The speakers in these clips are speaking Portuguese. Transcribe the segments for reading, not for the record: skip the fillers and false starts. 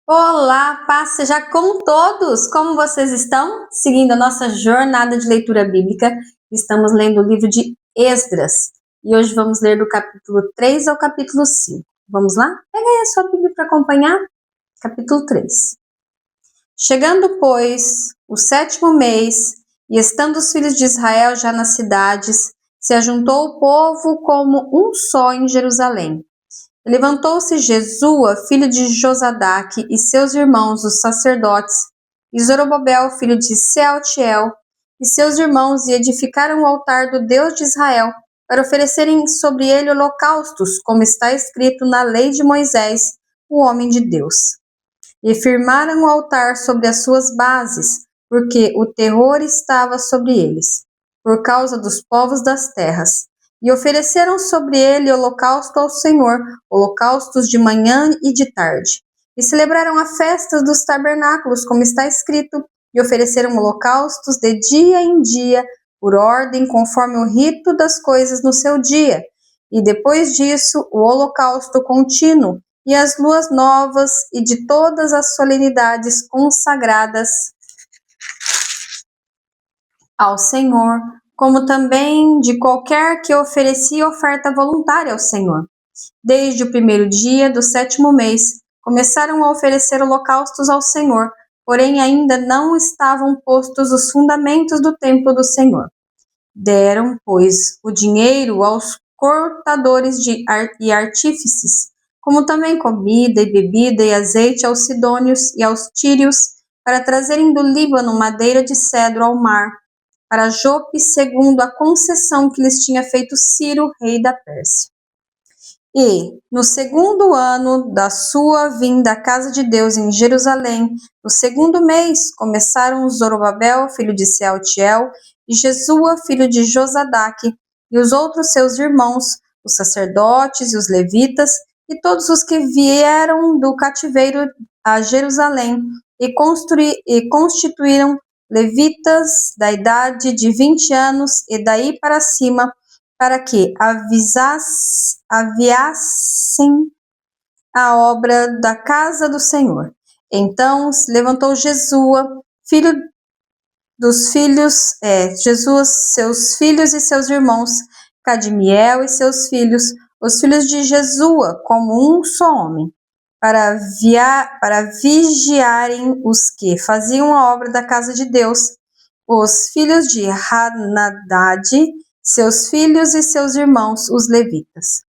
Olá, paz seja com todos! Como vocês estão? Seguindo a nossa jornada de leitura bíblica, estamos lendo o livro de Esdras e hoje vamos ler do capítulo 3 ao capítulo 5. Vamos lá? Pega aí a sua Bíblia para acompanhar. Capítulo 3. Chegando, pois, o 7º mês, e estando os filhos de Israel já nas cidades, se ajuntou o povo como um só em Jerusalém. Levantou-se Jesua, filho de Josadaque, e seus irmãos, os sacerdotes, e Zorobabel, filho de Sealtiel, e seus irmãos, e edificaram o altar do Deus de Israel, para oferecerem sobre ele holocaustos, como está escrito na lei de Moisés, o homem de Deus. E firmaram o altar sobre as suas bases, porque o terror estava sobre eles, por causa dos povos das terras. E ofereceram sobre ele holocausto ao Senhor, holocaustos de manhã e de tarde. E celebraram a festa dos tabernáculos, como está escrito, e ofereceram holocaustos de dia em dia, por ordem, conforme o rito das coisas no seu dia. E depois disso, o holocausto contínuo, e as luas novas, e de todas as solenidades consagradas ao Senhor, como também de qualquer que oferecia oferta voluntária ao Senhor. Desde o primeiro dia do 7º mês, começaram a oferecer holocaustos ao Senhor, porém ainda não estavam postos os fundamentos do templo do Senhor. Deram, pois, o dinheiro aos cortadores e artífices, como também comida e bebida e azeite aos sidônios e aos tírios, para trazerem do Líbano madeira de cedro ao mar, para Jope, segundo a concessão que lhes tinha feito Ciro, rei da Pérsia. E, no 2º ano da sua vinda à casa de Deus em Jerusalém, no 2º mês, começaram Zorobabel, filho de Sealtiel, e Jesua, filho de Josadaque, e os outros seus irmãos, os sacerdotes e os levitas, e todos os que vieram do cativeiro a Jerusalém, e constituíram levitas da idade de 20 anos e daí para cima, para que aviassem a obra da casa do Senhor. Então se levantou Jesua, filho dos filhos, Jesua, seus filhos e seus irmãos, Cadmiel e seus filhos, os filhos de Jesua, como um só homem, para vigiarem os que faziam a obra da casa de Deus, os filhos de Hanadad, seus filhos e seus irmãos, os levitas.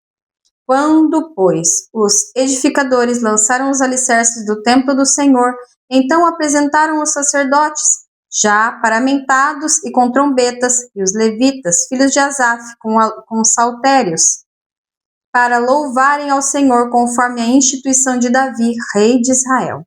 Quando, pois, os edificadores lançaram os alicerces do templo do Senhor, então apresentaram os sacerdotes, já paramentados e com trombetas, e os levitas, filhos de Asaf, com saltérios, para louvarem ao Senhor conforme a instituição de Davi, rei de Israel.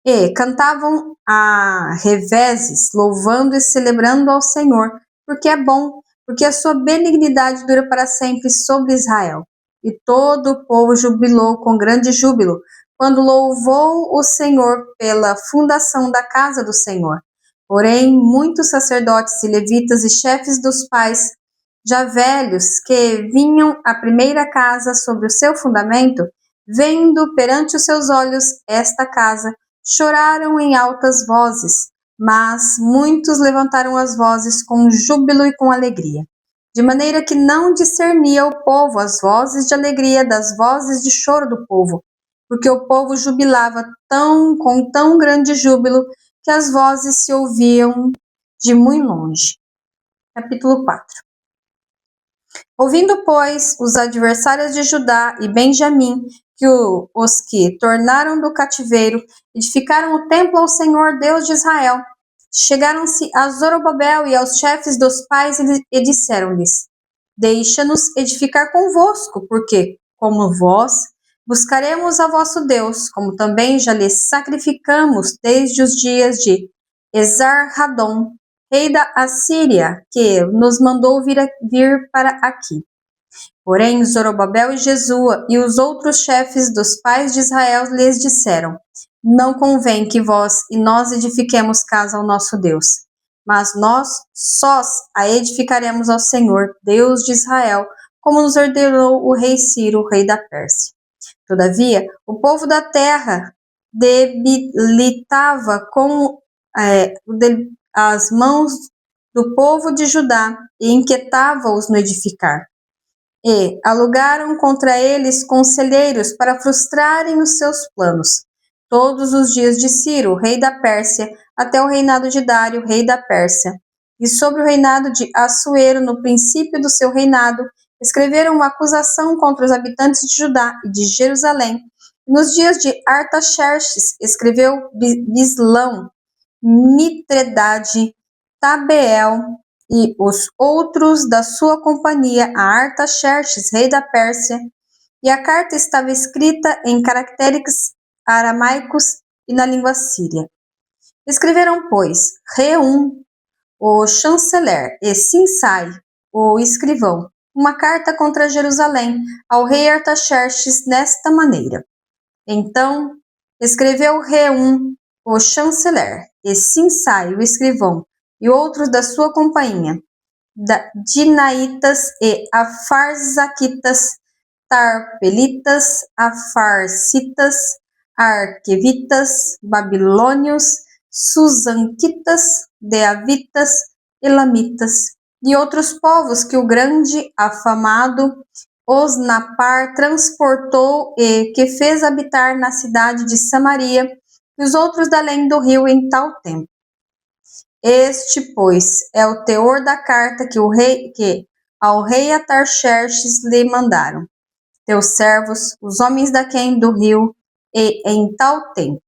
E cantavam a reveses, louvando e celebrando ao Senhor, porque é bom, porque a sua benignidade dura para sempre sobre Israel. E todo o povo jubilou com grande júbilo, quando louvou o Senhor pela fundação da casa do Senhor. Porém, muitos sacerdotes e levitas e chefes dos pais, já velhos, que vinham à primeira casa sobre o seu fundamento, vendo perante os seus olhos esta casa, choraram em altas vozes, mas muitos levantaram as vozes com júbilo e com alegria, de maneira que não discernia o povo as vozes de alegria das vozes de choro do povo, porque o povo jubilava com tão grande júbilo que as vozes se ouviam de muito longe. Capítulo 4. Ouvindo, pois, os adversários de Judá e Benjamim, que os que tornaram do cativeiro, edificaram o templo ao Senhor Deus de Israel, chegaram-se a Zorobabel e aos chefes dos pais e disseram-lhes: Deixa-nos edificar convosco, porque, como vós, buscaremos a vosso Deus, como também já lhes sacrificamos desde os dias de Esar-Hadon, rei da Assíria, que nos mandou vir para aqui. Porém, Zorobabel e Jesua e os outros chefes dos pais de Israel lhes disseram: Não convém que vós e nós edifiquemos casa ao nosso Deus, mas nós sós a edificaremos ao Senhor, Deus de Israel, como nos ordenou o rei Ciro, rei da Pérsia. Todavia, o povo da terra debilitava com as mãos do povo de Judá e inquietava-os no edificar. E alugaram contra eles conselheiros para frustrarem os seus planos. Todos os dias de Ciro, rei da Pérsia, até o reinado de Dário, rei da Pérsia. E sobre o reinado de Assuero, no princípio do seu reinado, escreveram uma acusação contra os habitantes de Judá e de Jerusalém. Nos dias de Artaxerxes, escreveu Bislão, Mitredade, Tabeel e os outros da sua companhia a Artaxerxes, rei da Pérsia, e a carta estava escrita em caracteres aramaicos e na língua síria. Escreveram, pois, Reum, o chanceler, e Sinsai, o escrivão, uma carta contra Jerusalém ao rei Artaxerxes nesta maneira. Então escreveu Reum, o chanceler, e Sinsai, o escrivão, e outros da sua companhia, Dinaitas e Afarzaquitas, Tarpelitas, Afarcitas, Arquevitas, Babilônios, Susanquitas, Deavitas, Elamitas, e outros povos que o grande afamado Osnapar transportou e que fez habitar na cidade de Samaria, e os outros da além do rio em tal tempo. Este, pois, é o teor da carta que ao rei Artaxerxes lhe mandaram, teus servos, os homens daquém do rio, e em tal tempo.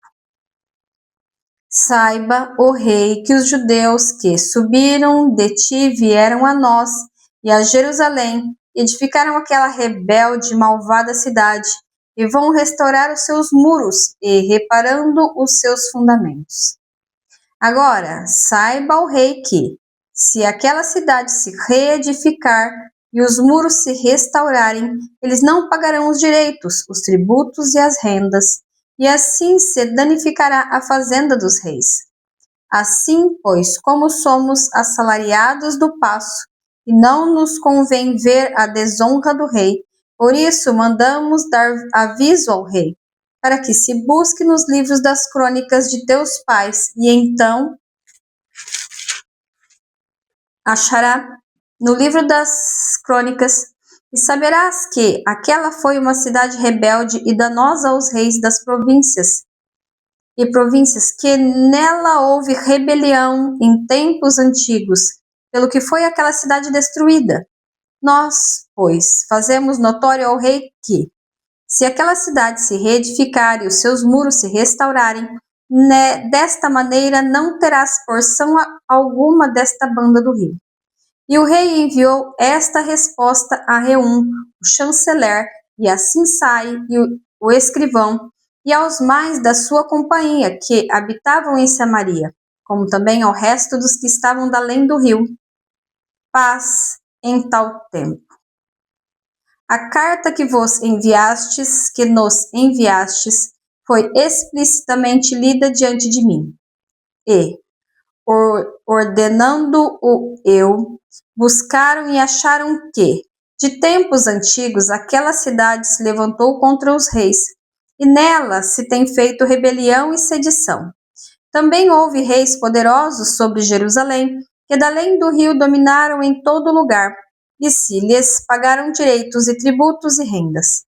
Saiba, ó rei, que os judeus que subiram de ti vieram a nós e a Jerusalém, edificaram aquela rebelde e malvada cidade, e vão restaurar os seus muros e reparando os seus fundamentos. Agora, saiba o rei que, se aquela cidade se reedificar e os muros se restaurarem, eles não pagarão os direitos, os tributos e as rendas, e assim se danificará a fazenda dos reis. Assim, pois, como somos assalariados do paço, e não nos convém ver a desonra do rei, por isso mandamos dar aviso ao rei, para que se busque nos livros das crônicas de teus pais, e então achará no livro das crônicas, e saberás que aquela foi uma cidade rebelde e danosa aos reis das províncias, que nela houve rebelião em tempos antigos, pelo que foi aquela cidade destruída. Nós, pois, fazemos notório ao rei que, se aquela cidade se reedificar e os seus muros se restaurarem, desta maneira não terás porção alguma desta banda do rio. E o rei enviou esta resposta a Reum, o chanceler, e a Sinsai, o escrivão, e aos mais da sua companhia que habitavam em Samaria, como também ao resto dos que estavam da além do rio. Paz em tal tempo. A carta que nos enviastes, foi explicitamente lida diante de mim. E, ordenando-o eu, buscaram e acharam que, de tempos antigos, aquela cidade se levantou contra os reis, e nela se tem feito rebelião e sedição. Também houve reis poderosos sobre Jerusalém, que da além do rio dominaram em todo lugar, e se lhes pagaram direitos e tributos e rendas.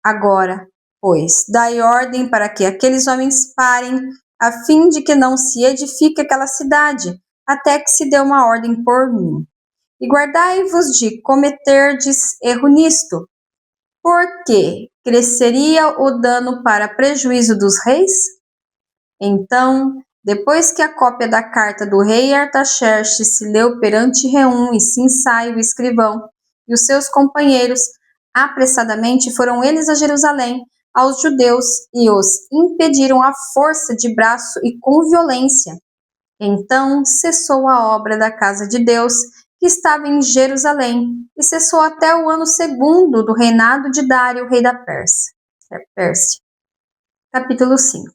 Agora, pois, dai ordem para que aqueles homens parem, a fim de que não se edifique aquela cidade, até que se dê uma ordem por mim. E guardai-vos de cometerdes erro nisto, porque cresceria o dano para prejuízo dos reis? Então, depois que a cópia da carta do rei Artaxerxes se leu perante Reum e Sinsai, o escrivão, e os seus companheiros, apressadamente foram eles a Jerusalém, aos judeus, e os impediram à força de braço e com violência. Então cessou a obra da casa de Deus, que estava em Jerusalém, e cessou até o ano 2º do reinado de Dário, rei da Pérsia. Capítulo 5.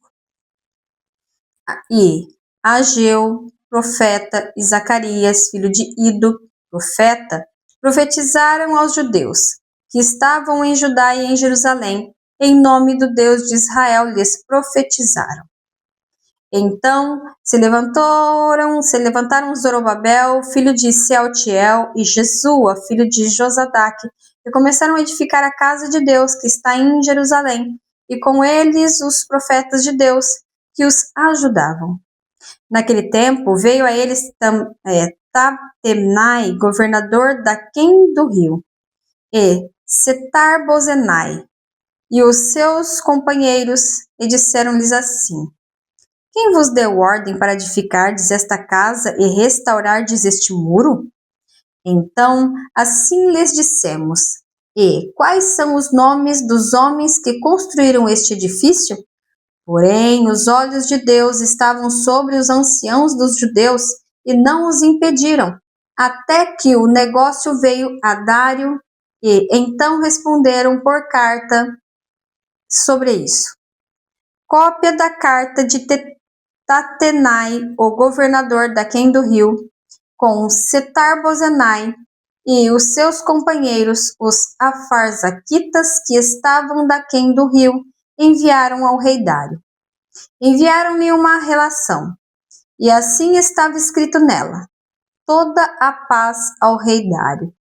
E Ageu, profeta, e Zacarias, filho de Ido, profeta, profetizaram aos judeus, que estavam em Judá e em Jerusalém, em nome do Deus de Israel lhes profetizaram. Então se levantaram Zorobabel, filho de Sealtiel, e Jesua, filho de Josadaque, e começaram a edificar a casa de Deus que está em Jerusalém, e com eles os profetas de Deus que os ajudavam. Naquele tempo veio a eles Tatenai, governador d'Aquém do rio, e Setar-Bozenai, e os seus companheiros, e disseram-lhes assim: Quem vos deu ordem para edificardes esta casa e restaurardes este muro? Então, assim lhes dissemos: E quais são os nomes dos homens que construíram este edifício? Porém, os olhos de Deus estavam sobre os anciãos dos judeus e não os impediram, até que o negócio veio a Dário, e então responderam por carta sobre isso. Cópia da carta de Tatenai, o governador d'Aquém do rio, com Setar-Bozenai e os seus companheiros, os afarzaquitas que estavam d'Aquém do rio, enviaram ao rei Dário. Enviaram-lhe uma relação, e assim estava escrito nela: toda a paz ao rei Dário.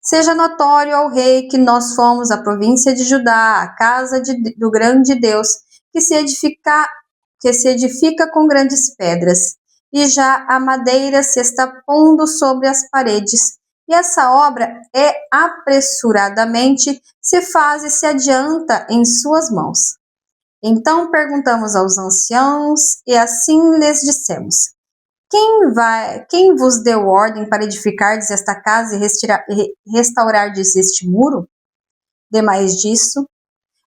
Seja notório ao rei que nós fomos a província de Judá, a casa do grande Deus, que se edifica com grandes pedras, e já a madeira se está pondo sobre as paredes, e essa obra apressuradamente se faz e se adianta em suas mãos. Então perguntamos aos anciãos, e assim lhes dissemos: Quem vos deu ordem para edificardes esta casa e restaurardes este muro? Demais disso,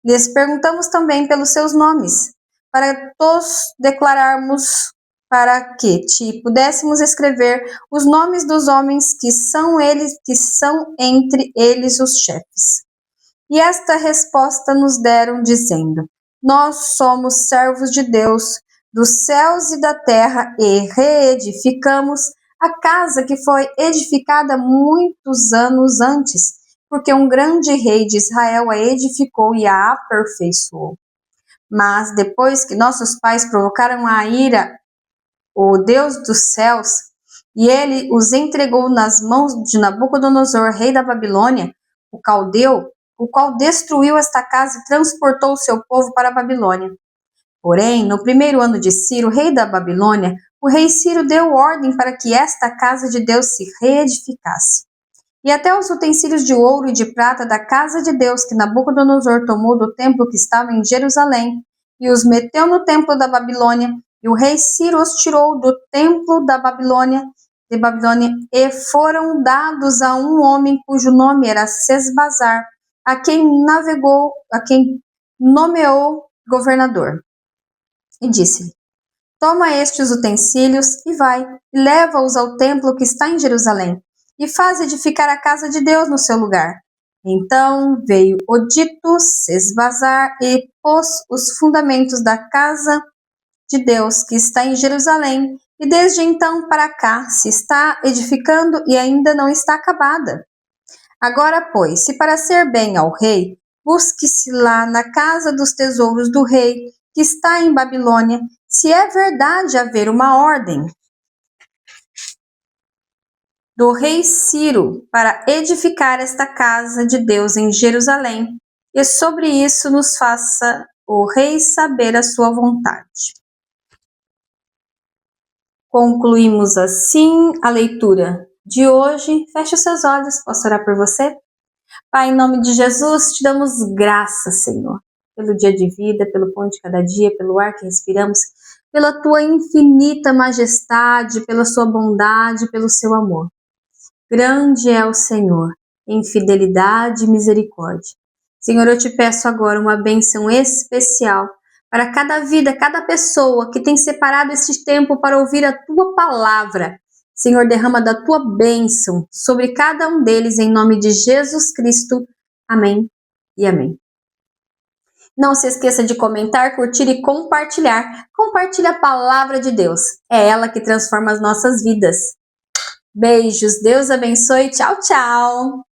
lhes perguntamos também pelos seus nomes, para todos declararmos, para que te pudéssemos escrever os nomes dos homens que são entre eles os chefes. E esta resposta nos deram, dizendo: Nós somos servos de Deus, dos céus e da terra, e reedificamos a casa que foi edificada muitos anos antes, porque um grande rei de Israel a edificou e a aperfeiçoou. Mas depois que nossos pais provocaram a ira, o Deus dos céus, e ele os entregou nas mãos de Nabucodonosor, rei da Babilônia, o caldeu, o qual destruiu esta casa e transportou o seu povo para a Babilônia. Porém, no primeiro ano de Ciro, rei da Babilônia, o rei Ciro deu ordem para que esta casa de Deus se reedificasse. E até os utensílios de ouro e de prata da casa de Deus que Nabucodonosor tomou do templo que estava em Jerusalém e os meteu no templo da Babilônia, e o rei Ciro os tirou do templo da Babilônia, e foram dados a um homem cujo nome era Sesbazar, a quem nomeou governador. E disse-lhe: Toma estes utensílios e vai, e leva-os ao templo que está em Jerusalém, e faz edificar a casa de Deus no seu lugar. Então veio o dito Sesbazar e pôs os fundamentos da casa de Deus que está em Jerusalém, e desde então para cá se está edificando e ainda não está acabada. Agora, pois, se para ser bem ao rei, busque-se lá na casa dos tesouros do rei, que está em Babilônia, se é verdade haver uma ordem do rei Ciro para edificar esta casa de Deus em Jerusalém, e sobre isso nos faça o rei saber a sua vontade. Concluímos assim a leitura de hoje. Feche os seus olhos, posso orar por você? Pai, em nome de Jesus, te damos graças, Senhor, pelo dia de vida, pelo pão de cada dia, pelo ar que respiramos, pela tua infinita majestade, pela sua bondade, pelo seu amor. Grande é o Senhor, em fidelidade e misericórdia. Senhor, eu te peço agora uma bênção especial para cada vida, cada pessoa que tem separado este tempo para ouvir a tua palavra. Senhor, derrama da tua bênção sobre cada um deles, em nome de Jesus Cristo. Amém e amém. Não se esqueça de comentar, curtir e compartilhar. Compartilhe a palavra de Deus. É ela que transforma as nossas vidas. Beijos, Deus abençoe, tchau, tchau!